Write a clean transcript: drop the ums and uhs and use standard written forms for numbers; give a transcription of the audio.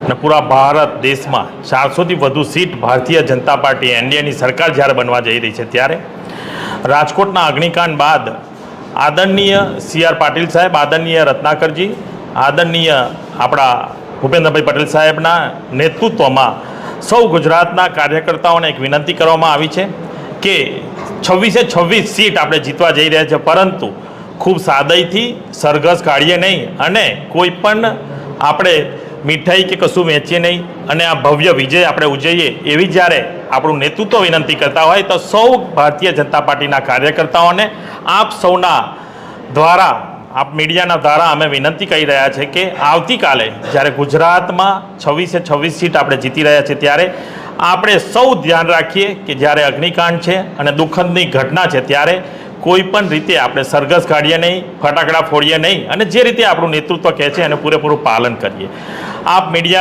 અને પૂરા ભારત દેશમાં 400થી વધુ સીટ ભારતીય જનતા પાર્ટી એનડીએની સરકાર જ્યારે બનવા જઈ રહી છે ત્યારે રાજકોટના અગ્નિકાંડ બાદ આદરણીય સી.આર. પાટીલ સાહેબ, આદરણીય રત્નાકરજી, આદરણીય આપણા ભૂપેન્દ્રભાઈ પટેલ સાહેબના નેતૃત્વમાં સૌ ગુજરાતના કાર્યકર્તાઓને એક વિનંતી કરવામાં આવી છે કે 26 સીટ આપણે જીતવા જઈ રહ્યા છે, પરંતુ ખૂબ સાદાઈથી સરઘસ કાઢીએ નહીં અને કોઈ પણ આપણે મીઠાઈ કે કશું વેચીએ નહીં અને આ ભવ્ય વિજય આપણે ઉજવીએ એવી જ્યારે આપણું નેતૃત્વ વિનંતી કરતા હોય તો સૌ ભારતીય જનતા પાર્ટીના કાર્યકર્તાઓને આપ સૌના દ્વારા, આપ મીડિયાના દ્વારા અમે વિનંતી કરી રહ્યા છે કે આવતીકાલે જ્યારે ગુજરાતમાં 26 સીટ આપણે જીતી રહ્યા છે ત્યારે આપણે સૌ ધ્યાન રાખીએ કે જ્યારે અગ્નિકાંડ છે અને દુઃખદની ઘટના છે ત્યારે કોઈ પણ રીતે આપણે સરઘસ કાઢીએ નહીં, ફટાકડા ફોડીએ નહીં અને જે રીતે આપણું નેતૃત્વ કહે છે એનું પૂરેપૂરું પાલન કરીએ. આપ મીડિયા